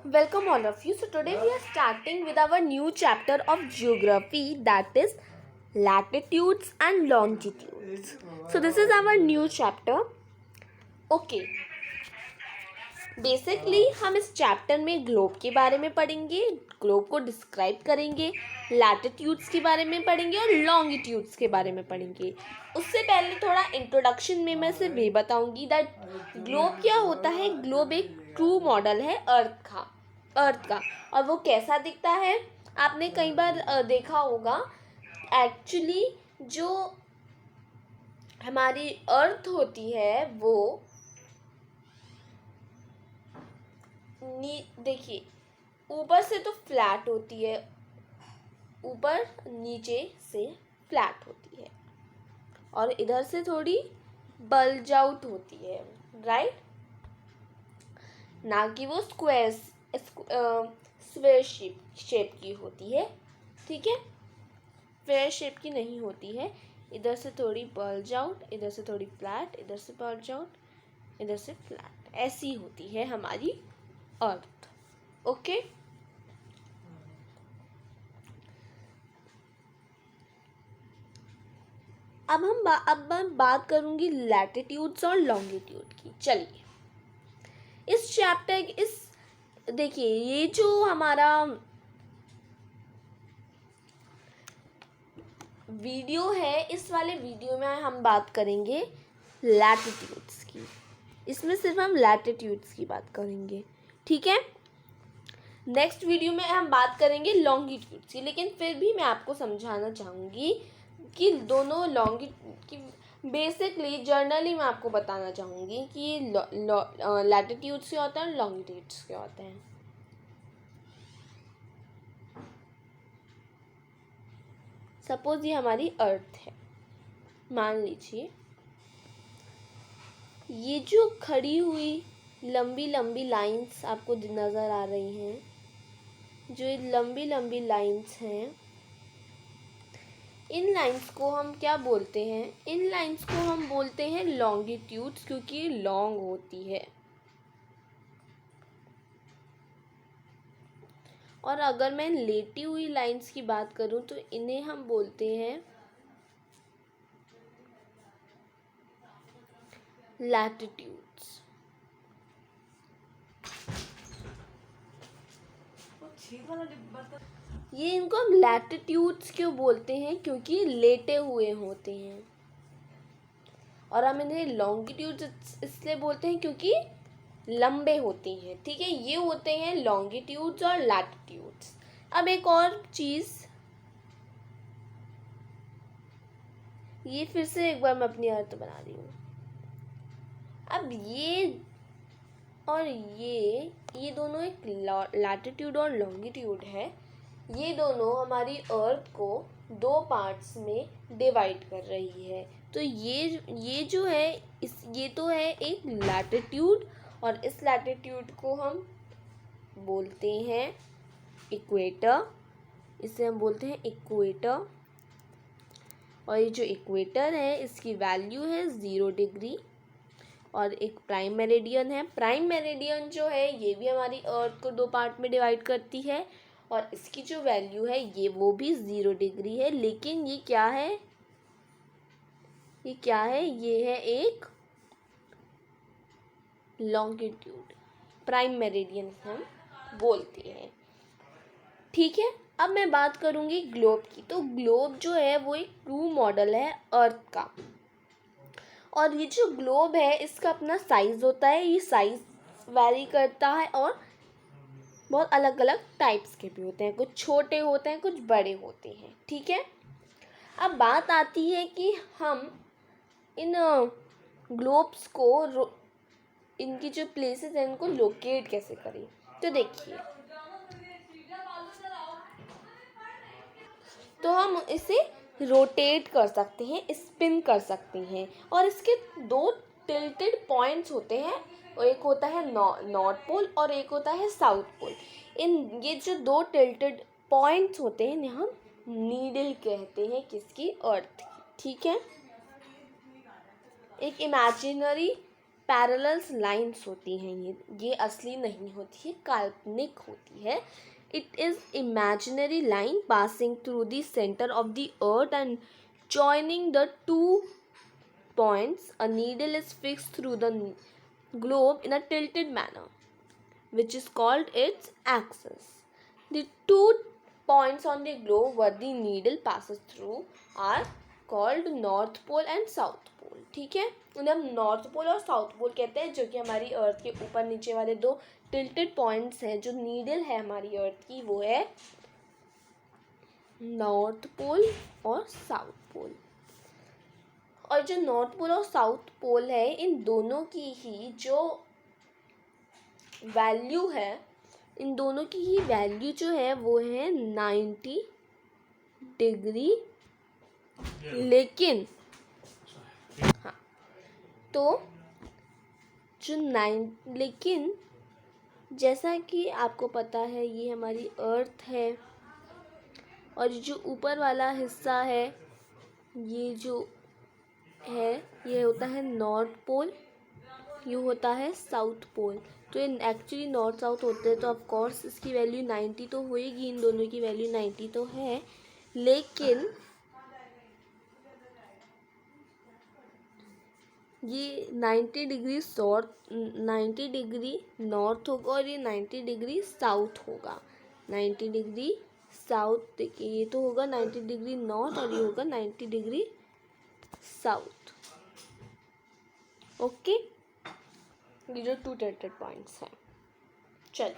Welcome all of you. So today we are starting with our new chapter of geography, that is latitudes and longitudes. So this is our new chapter. Okay. Basically हम इस chapter में globe के बारे में पढ़ेंगे, globe को describe करेंगे, latitudes के बारे में पढ़ेंगे और लॉन्गिट्यूड्स के बारे में पढ़ेंगे. उससे पहले थोड़ा इंट्रोडक्शन में मैं सिर्फ ये बताऊंगी दैट ग्लोब क्या होता है. ग्लोब एक ट्रू मॉडल है अर्थ का और वो कैसा दिखता है आपने कई बार देखा होगा. एक्चुअली जो हमारी अर्थ होती है वो देखिए ऊपर से तो फ्लैट होती है, ऊपर नीचे से फ्लैट होती है और इधर से थोड़ी बल्ज आउट होती है, राइट. ना कि वो स्क्वायर शेप की होती है, ठीक है. स्क्वायर शेप की नहीं होती है. इधर से थोड़ी बल्ज आउट, इधर से थोड़ी फ्लैट, इधर से बल्ज आउट, इधर से फ्लैट, ऐसी होती है हमारी अर्थ. ओके. अब मैं बात करूंगी लैटिट्यूड्स और लॉन्गिट्यूड की. चलिए इस चैप्टर देखिए ये जो हमारा वीडियो है, इस वाले वीडियो में हम बात करेंगे लैटिट्यूड्स की. इसमें सिर्फ हम लैटिट्यूड्स की बात करेंगे, ठीक है. नेक्स्ट वीडियो में हम बात करेंगे लॉन्गिट्यूड्स की. लेकिन फिर भी मैं आपको समझाना चाहूँगी कि दोनों बेसिकली जर्नली मैं आपको बताना चाहूँगी कि लैटिट्यूड्स क्या होता है और लॉन्गिट्यूड्स क्या होते हैं. सपोज ये हमारी अर्थ है, मान लीजिए ये जो खड़ी हुई लंबी लंबी लाइंस आपको नज़र आ रही हैं, जो ये लंबी लंबी लाइंस हैं, इन लाइंस को हम क्या बोलते हैं? इन लाइंस को हम बोलते हैं लॉन्गिट्यूड्स, क्योंकि ये लॉन्ग होती है. और अगर मैं लेटी हुई लाइंस की बात करूं तो इन्हें हम बोलते हैं लैटिट्यूड्स. ये इनको हम लैटिट्यूड्स क्यों बोलते हैं? क्योंकि लेटे हुए होते हैं. और हम इन्हें लॉन्गिट्यूड्स इसलिए बोलते हैं क्योंकि लंबे होते हैं, ठीक है. ये होते हैं लॉन्गिट्यूड्स और लैटिट्यूड्स. अब एक और चीज़, ये फिर से एक बार मैं अपनी अर्थ बना रही हूँ. अब ये और ये दोनों एक लैटिट्यूड और लॉन्गिट्यूड है. ये दोनों हमारी अर्थ को दो पार्ट्स में डिवाइड कर रही है. तो ये जो है ये तो है एक लैटिट्यूड और इस लैटिट्यूड को हम बोलते हैं इक्वेटर. इसे हम बोलते हैं इक्वेटर. और ये जो इक्वेटर है इसकी वैल्यू है 0 डिग्री. और एक प्राइम मेरिडियन है. प्राइम मेरिडियन जो है ये भी हमारी अर्थ को दो पार्ट में डिवाइड करती है और इसकी जो वैल्यू है ये वो भी 0 डिग्री है. लेकिन ये क्या है? ये है एक लॉन्गिट्यूड. प्राइम मेरिडियन हम बोलते हैं, ठीक है. अब मैं बात करूँगी ग्लोब की. तो ग्लोब जो है वो एक ट्रू मॉडल है अर्थ का. और ये जो ग्लोब है इसका अपना साइज़ होता है. ये साइज़ वैरी करता है और बहुत अलग अलग टाइप्स के भी होते हैं. कुछ छोटे होते हैं, कुछ बड़े होते हैं, ठीक है. अब बात आती है कि हम इन ग्लोब्स को इनकी जो प्लेसेस हैं इनको लोकेट कैसे करें. तो देखिए, तो हम इसे रोटेट कर सकते हैं, स्पिन कर सकते हैं. और इसके दो टिल्टेड पॉइंट्स होते हैं. एक होता है नॉर्थ पोल और एक होता है साउथ पोल. ये जो दो टिल्टेड पॉइंट्स होते हैं इन्हें हम नीडल कहते हैं. किसकी? अर्थ की, ठीक है. एक इमेजिनरी पैरेलल्स लाइंस होती हैं, ये असली नहीं होती है, काल्पनिक होती है. It is imaginary line passing through the centre of the earth and joining the two points. A needle is fixed through the globe in a tilted manner, which is called its axis. The two points on the globe where the needle passes through are called North Pole and South Pole. ठीक है, उन्हें हम north pole और south pole कहते हैं, जो कि हमारी अर्थ के ऊपर नीचे वाले दो टिल्टेड पॉइंट्स हैं. जो नीडल है हमारी अर्थ की वो है नॉर्थ पोल और साउथ पोल. और जो नॉर्थ पोल और साउथ पोल है, इन दोनों की ही जो वैल्यू है, इन दोनों की ही वैल्यू जो है वो है 90 डिग्री. लेकिन हाँ, तो जो लेकिन जैसा कि आपको पता है, ये हमारी अर्थ है और जो ऊपर वाला हिस्सा है, ये जो है, ये होता है नॉर्थ पोल, ये होता है साउथ पोल. तो ये एक्चुअली नॉर्थ साउथ होते हैं, तो ऑफ कोर्स इसकी वैल्यू 90 तो होएगी, इन दोनों की वैल्यू 90 तो है. लेकिन ये 90 डिग्री नॉर्थ होगा और ये 90 डिग्री साउथ होगा. 90 डिग्री साउथ, देखिए ये तो होगा 90 डिग्री नॉर्थ और ये होगा 90 डिग्री साउथ. ओके, ये जो टू टिल्टेड पॉइंट्स हैं. चल,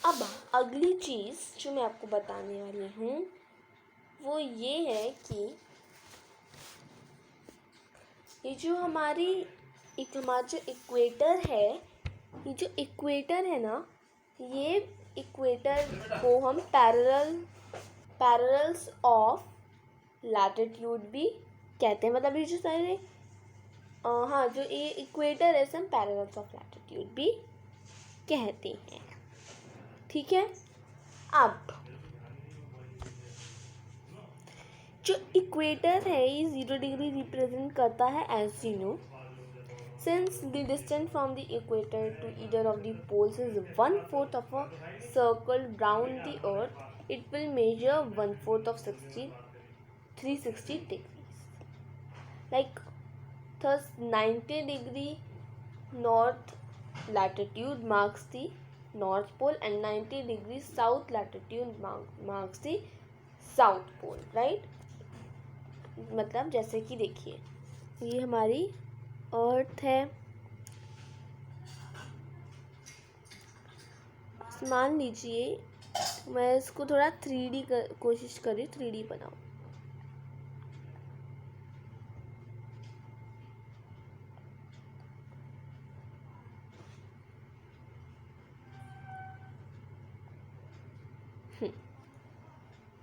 अब अगली चीज़ जो मैं आपको बताने वाली हूँ वो ये है कि ये जो हमारा जो इक्वेटर है, ये जो इक्वेटर है ना, ये इक्वेटर को हम पैरेलल्स ऑफ लैटिट्यूड भी कहते हैं. मतलब ये जो सारे हाँ, जो ये इक्वेटर है, हम पैरेलल्स ऑफ लैटिट्यूड भी कहते हैं. ठीक है, अब जो इक्वेटर है ये 0 डिग्री रिप्रेजेंट करता है, as you know. Since the distance from the equator to either of the poles is 1/4 of a circle round the earth, it will measure 1/4 of 360 degrees. Like, thus 90 degree north latitude marks the north pole and 90 degree south latitude marks the south pole, right? मतलब जैसे कि देखिए, ये हमारी अर्थ है. मान लीजिए मैं इसको थोड़ा 3D कोशिश कर रही हूँ, 3D बनाऊँ.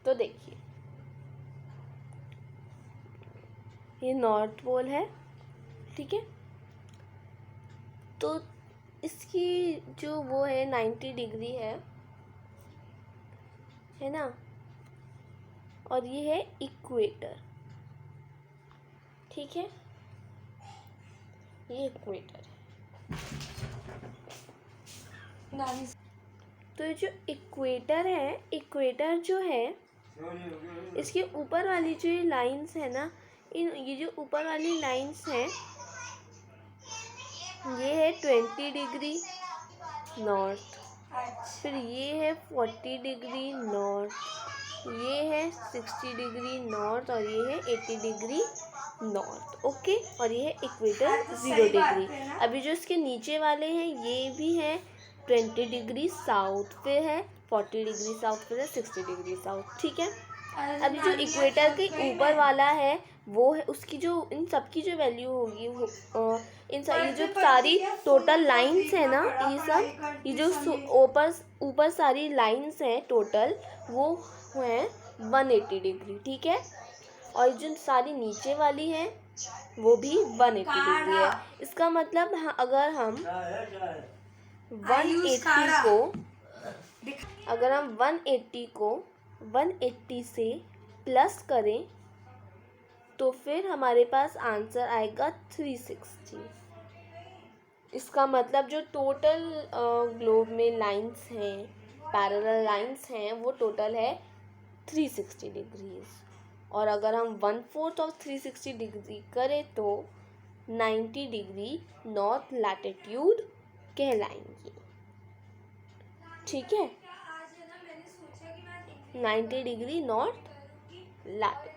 तो देखिए, ये नॉर्थ पोल है, ठीक है. तो इसकी जो वो है 90 डिग्री है ना, और ये है इक्वेटर. ठीक है, ये इक्वेटर है. तो ये जो इक्वेटर है, इक्वेटर जो है, इसके ऊपर वाली जो ये लाइंस है ना, ये जो ऊपर वाली लाइंस हैं, ये है 20 डिग्री नॉर्थ, फिर ये है 40 डिग्री नॉर्थ, ये है 60 डिग्री नॉर्थ और ये है 80 डिग्री नॉर्थ. ओके, और ये है इक्वेटर 0 डिग्री. अभी जो इसके नीचे वाले हैं ये भी हैं 20 डिग्री साउथ, फिर है 40 डिग्री साउथ, फिर है 60 डिग्री साउथ. ठीक है, अभी जो इक्वेटर के ऊपर वाला है वो है, उसकी जो इन सब की जो वैल्यू होगी वो ये जो सारी टोटल लाइंस है ना, ये सब, ये जो ऊपर सारी लाइंस हैं टोटल, वो हैं 180 डिग्री. ठीक है, और जो सारी वाली हैं वो भी 180 डिग्री है. इसका मतलब अगर हम 180 को 180 से प्लस करें तो फिर हमारे पास आंसर आएगा 360। इसका मतलब जो टोटल ग्लोब में लाइंस हैं, पैरेलल लाइंस हैं, वो टोटल है 360 डिग्रीज। और अगर हम 1/4 ऑफ 360 डिग्री करें तो 90 डिग्री नॉर्थ लैटिट्यूड कहलाएंगे। ठीक है, 90 डिग्री नॉर्थ लैटिट्यूड।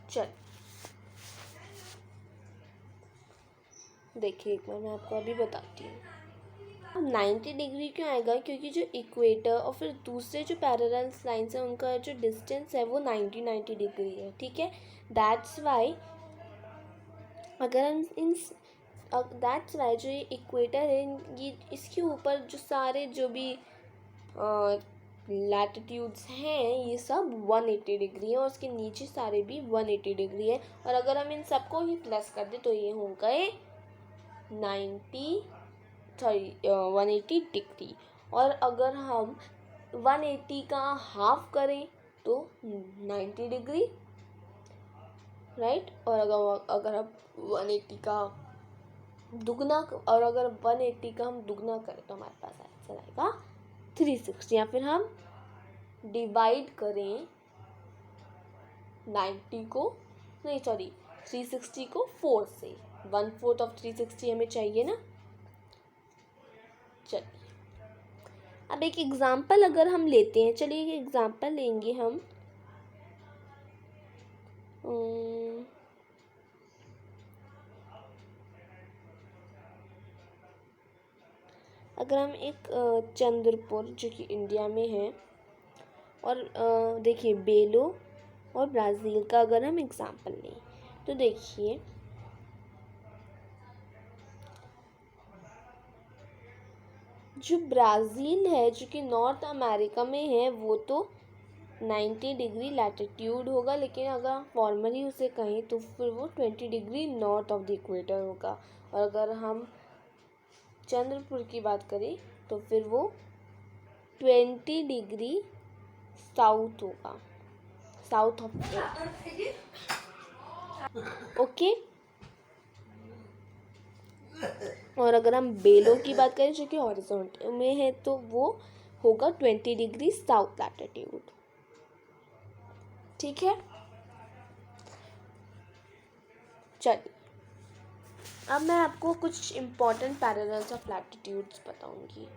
चल देखिए, एक बार मैं आपको अभी बताती हूँ। अब 90 डिग्री क्यों आएगा? क्योंकि जो इक्वेटर और फिर दूसरे जो पैरेलल लाइन्स हैं उनका जो डिस्टेंस है वो 90 डिग्री है। ठीक है, दैट्स वाई अगर हम दैट्स वाई जो ये इक्वेटर है, ये इसके ऊपर जो सारे जो भी लैटिट्यूड्स हैं ये सब 180 डिग्री है, और उसके नीचे सारे भी 180 डिग्री है। और अगर हम इन सबको ही प्लस कर दें तो ये हो गए 180 डिग्री। और अगर हम 180 का हाफ करें तो 90 डिग्री, राइट। और अगर हम 180 का दुगना, और अगर 180 का हम दुगना करें तो हमारे पास आंसर आएगा 360। या फिर हम डिवाइड करें 360 को 4 से, 1/4 ऑफ 360 हमें चाहिए ना। चलिए अब एक एग्जाम्पल अगर हम लेते हैं, चलिए एक एग्जाम्पल लेंगे हम। अगर हम एक चंद्रपुर जो कि इंडिया में है, और देखिए बेलो और ब्राज़ील का अगर हम एग्जाम्पल लें तो देखिए जो ब्राज़ील है जो कि नॉर्थ अमेरिका में है वो तो 90 डिग्री लैटिट्यूड होगा, लेकिन अगर हम फॉर्मली उसे कहें तो फिर वो 20 degree north of the equator होगा। और अगर हम चंद्रपुर की बात करें तो फिर वो 20 डिग्री साउथ होगा, साउथ ऑफ ओके। और अगर हम बेलो की बात करें जो कि हॉरिजॉन्टल में है तो वो होगा 20 डिग्री साउथ लैटिट्यूड। ठीक है, चलिए अब मैं आपको कुछ इम्पोर्टेंट पैरेलल्स ऑफ लैटिट्यूड्स बताऊंगी।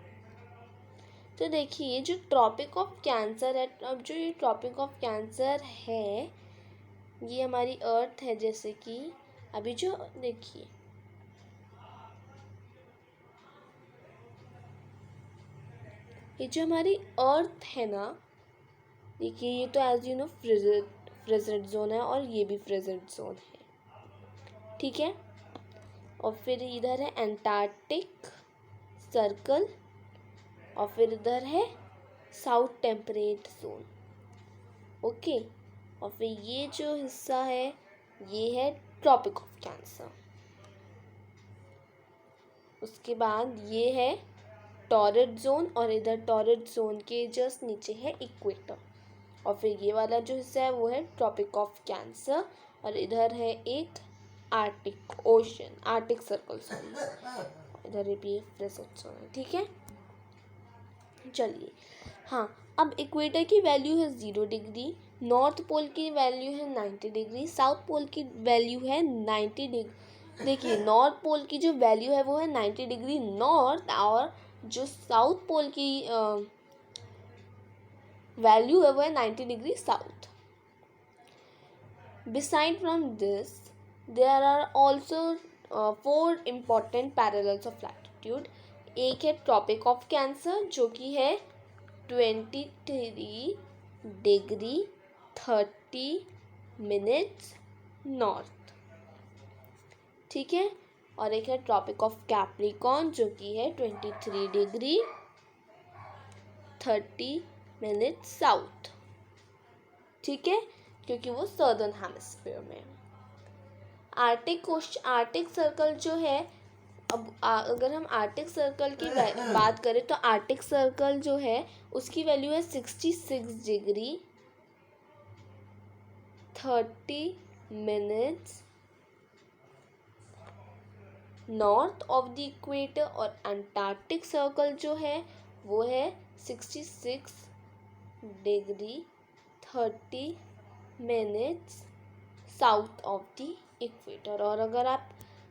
तो देखिए जो ट्रॉपिक ऑफ कैंसर है, अब जो ये ट्रॉपिक ऑफ कैंसर है ये हमारी अर्थ है, जैसे कि अभी जो देखिए ये जो हमारी अर्थ है ना, देखिए ये तो as you know frigid zone है और ये भी फ्रिजिड जोन है। ठीक है, और फिर इधर है एंटार्क्टिक सर्कल, और फिर इधर है साउथ टेम्परेट जोन। ओके, और फिर ये जो हिस्सा है ये है ट्रॉपिक ऑफ कैंसर। उसके बाद ये है टॉरड जोन, और इधर टॉरड जोन के जस्ट नीचे है इक्वेटर। और फिर ये वाला जो हिस्सा है वो है ट्रॉपिक ऑफ कैंसर, और इधर है एक Arctic ocean, Arctic circle zone, इधर भी फ्रिजिड जोन है। ठीक है, चलिए हाँ, अब इक्वेटर की वैल्यू है 0 डिग्री, नॉर्थ पोल की वैल्यू है 90 डिग्री, साउथ पोल की वैल्यू है 90 डिग्री। देखिए नॉर्थ पोल की जो वैल्यू है वो है 90 डिग्री नॉर्थ, और जो साउथ पोल की वैल्यू है वो है 90 degree south. Beside from this, there are also 4 important parallels of latitude. एक है ट्रॉपिक ऑफ कैंसर जो कि है 23 डिग्री 30 मिनट्स नॉर्थ। ठीक है, और एक है ट्रॉपिक ऑफ कैप्रिकॉर्न जो कि है 23 डिग्री 30 मिनट्स साउथ। ठीक है, क्योंकि वो सदर्न हेमिस्फीयर में है। आर्टिक सर्कल जो है अब अगर हम आर्टिक सर्कल की बात करें तो आर्टिक सर्कल जो है उसकी वैल्यू है 66 degree 30 minutes north of the equator, और अंटार्कटिक सर्कल जो है वो है 66 degree 30 minutes south of the equator.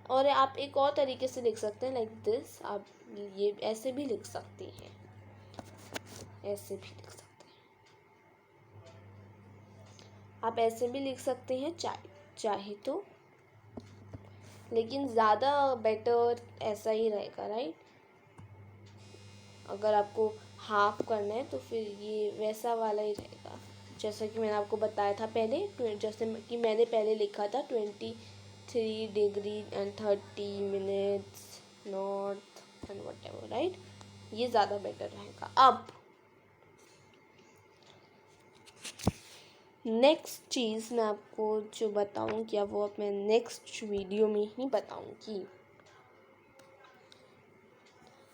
और आप एक और तरीके से लिख सकते हैं, लाइक दिस। आप ये ऐसे भी लिख सकते हैं, ऐसे भी लिख सकते हैं, आप ऐसे भी लिख सकते हैं चाहे तो, लेकिन ज़्यादा बेटर ऐसा ही रहेगा, राइट। अगर आपको हाफ करना है तो फिर ये वैसा वाला ही रहेगा, जैसा कि मैंने आपको बताया था पहले, जैसे कि मैंने पहले लिखा था 23 degree and 30 minutes north and what ever, right. ये ज़्यादा बेटर रहेगा। अब नेक्स्ट चीज़ मैं आपको जो बताऊँगी, अब वो मैं नेक्स्ट वीडियो में ही बताऊँगी।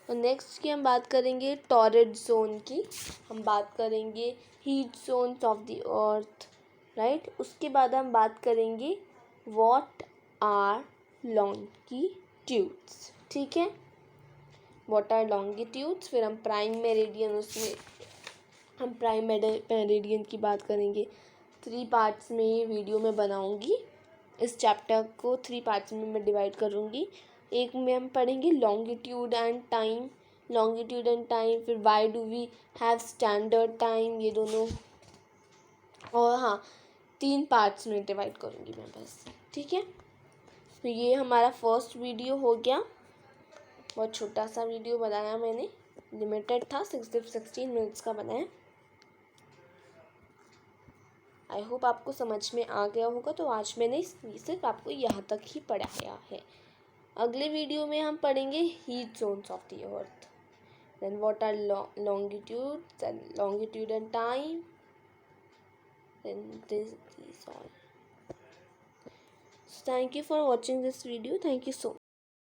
तो नेक्स्ट की हम बात करेंगे टॉररेट जोन की, हम बात करेंगे heat zones of the earth, right. उसके बाद हम बात करेंगे व्हाट आर लॉन्गिट्यूड्स, ठीक है। व्हाट आर लॉन्गिट्यूड्स, फिर हम प्राइम मेरिडियन, उसमें हम प्राइम मेरिडियन की बात करेंगे। 3 पार्ट्स में ये वीडियो मैं बनाऊंगी। इस चैप्टर को 3 पार्ट्स में मैं डिवाइड करूंगी। एक में हम पढ़ेंगे लॉन्गिट्यूड एंड टाइम, फिर why do we have standard time, ये दोनों। और हाँ, 3 पार्ट्स में डिवाइड करूंगी मैं बस, ठीक है। तो ये हमारा फर्स्ट वीडियो हो गया। बहुत छोटा सा वीडियो बनाया मैंने, लिमिटेड था, 16 मिनट्स का बनाया। आई होप आपको समझ में आ गया होगा। तो आज मैंने सिर्फ आपको यहाँ तक ही पढ़ाया है। अगले वीडियो में हम पढ़ेंगे heat zones of the earth, then what are longitude and time, then this all. So thank you for watching this video. Thank you so much.